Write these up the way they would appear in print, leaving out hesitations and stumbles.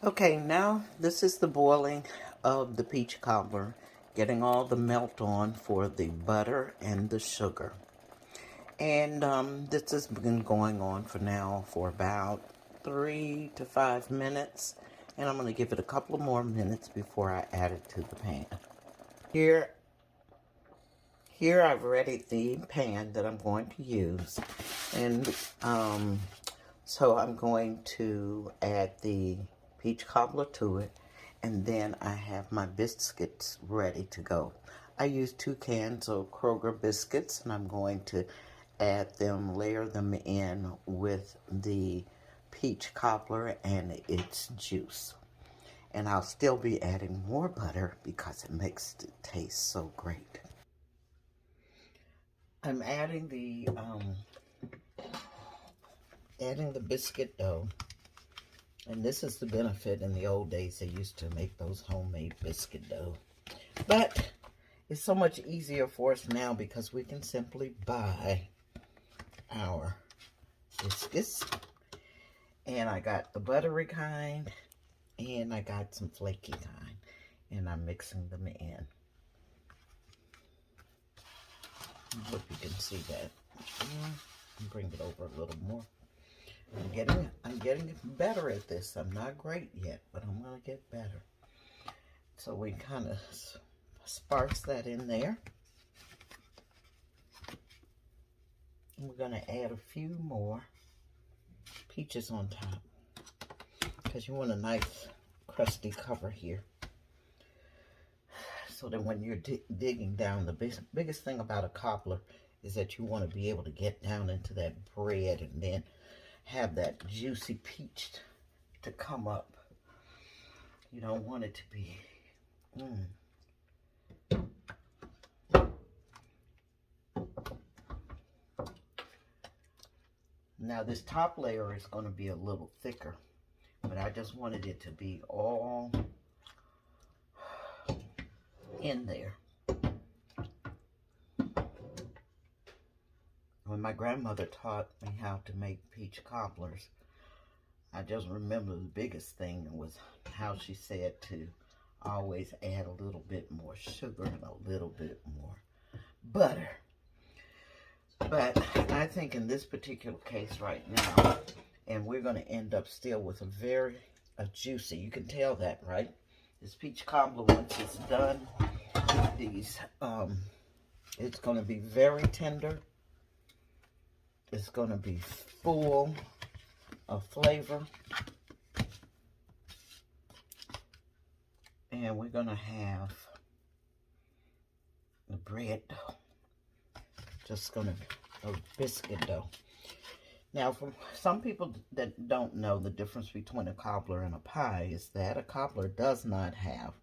Okay, now this is the boiling of the peach cobbler, getting all the melt on for the butter and the sugar. And this has been going on for about 3 to 5 minutes. And I'm going to give it a couple of more minutes before I add it to the pan. Here I've readied the pan that I'm going to use. And so I'm going to add the peach cobbler to it. And then I have my biscuits ready to go. I use 2 cans of Kroger biscuits, and I'm going to add them, layer them in with the peach cobbler and its juice. And I'll still be adding more butter because it makes it taste so great. I'm adding the biscuit dough. And this is the benefit. In the old days, they used to make those homemade biscuit dough. But it's so much easier for us now because we can simply buy our biscuits. And I got the buttery kind, and I got some flaky kind. And I'm mixing them in. I hope you can see that. Bring it over a little more. I'm getting better at this. I'm not great yet, but I'm going to get better. So we kind of sparse that in there. And we're going to add a few more peaches on top, because you want a nice crusty cover here. So that when you're digging down, the biggest thing about a cobbler is that you want to be able to get down into that bread and then have that juicy peach to come up. You don't want it to be Now this top layer is going to be a little thicker, but I just wanted it to be all in there. When my grandmother taught me how to make peach cobblers, I just remember the biggest thing was how she said to always add a little bit more sugar and a little bit more butter. But I think in this particular case right now, and we're going to end up still with a juicy, you can tell that, right? This peach cobbler, once it's done, these, it's going to be very tender. It's going to be full of flavor. And we're going to have the bread dough. Just going to, a biscuit dough. Now, for some people that don't know the difference between a cobbler and a pie, is that a cobbler does not have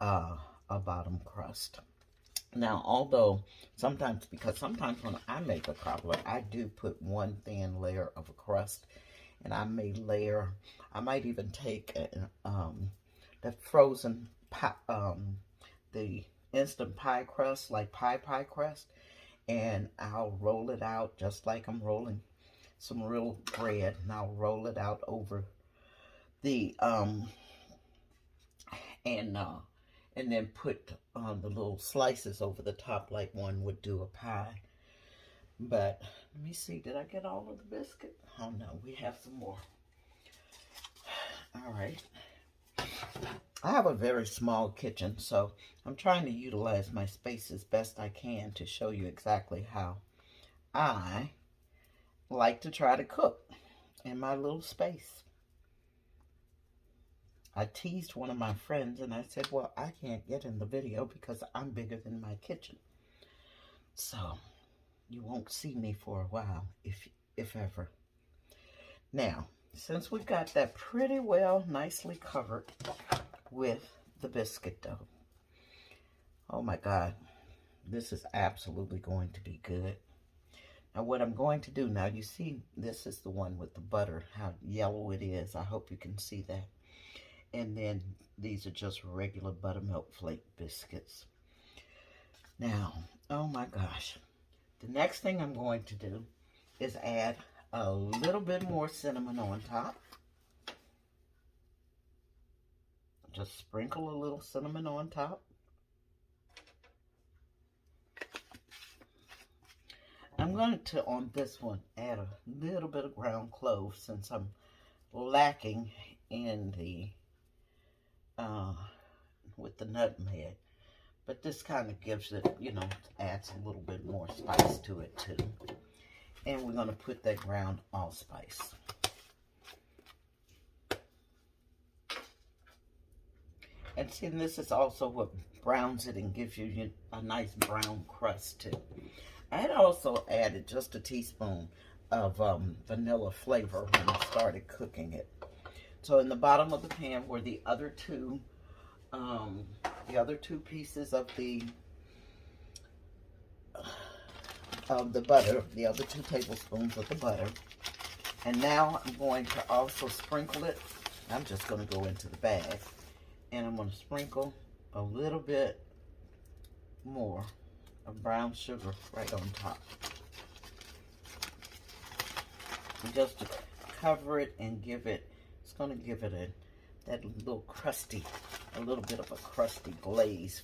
a bottom crust. Now, although sometimes when I make a cobbler, I do put one thin layer of a crust, and I might even take the frozen pie, the instant pie crust, like pie crust, and I'll roll it out just like I'm rolling some real bread, and I'll roll it out over the and then put the little slices over the top like one would do a pie. But let me see, did I get all of the biscuit? Oh no, we have some more. All right. I have a very small kitchen, so I'm trying to utilize my space as best I can to show you exactly how I like to try to cook in my little space. I teased one of my friends and I said, well, I can't get in the video because I'm bigger than my kitchen. So you won't see me for a while, if ever. Now, since we've got that pretty well nicely covered with the biscuit dough, oh my God, this is absolutely going to be good. Now what I'm going to do, now you see this is the one with the butter, how yellow it is. I hope you can see that. And then these are just regular buttermilk flake biscuits. Now, oh my gosh. The next thing I'm going to do is add a little bit more cinnamon on top. just sprinkle a little cinnamon on top. I'm going to, on this one, add a little bit of ground clove since I'm lacking in the, with the nutmeg. But this kind of gives it, you know, adds a little bit more spice to it too. And we're going to put that ground allspice. And see, this is also what browns it and gives you a nice brown crust too. I had also added just a teaspoon of vanilla flavor when I started cooking it. So in the bottom of the pan were the other two pieces of the butter, the other 2 tablespoons of the butter. And now I'm going to also sprinkle it. I'm just going to go into the bag. And I'm going to sprinkle a little bit more of brown sugar right on top. And just to cover it and give it, it's going to give it that little crusty, a little bit of a crusty glaze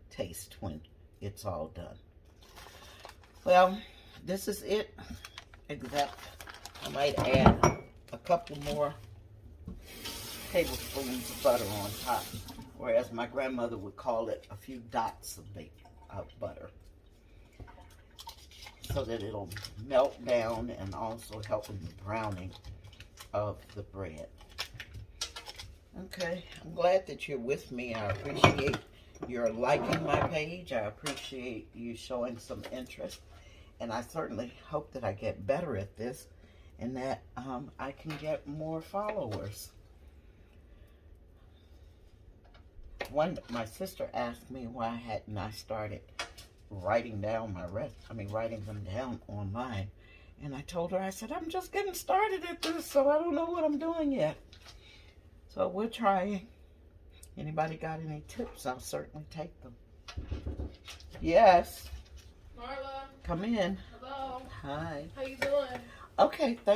taste when it's all done. Well, this is it. Except I might add a couple more tablespoons of butter on top, or as my grandmother would call it, a few dots of butter, so that it'll melt down and also help in the browning of the bread. Okay, I'm glad that you're with me. I appreciate your liking my page. I appreciate you showing some interest, and I certainly hope that I get better at this and that I can get more followers. My sister asked me why hadn't I started writing down writing them down online. And I told her, I said, I'm just getting started at this, so I don't know what I'm doing yet. So we're trying. Anybody got any tips? I'll certainly take them. Yes. Marla. Come in. Hello. Hi. How you doing? Okay, thank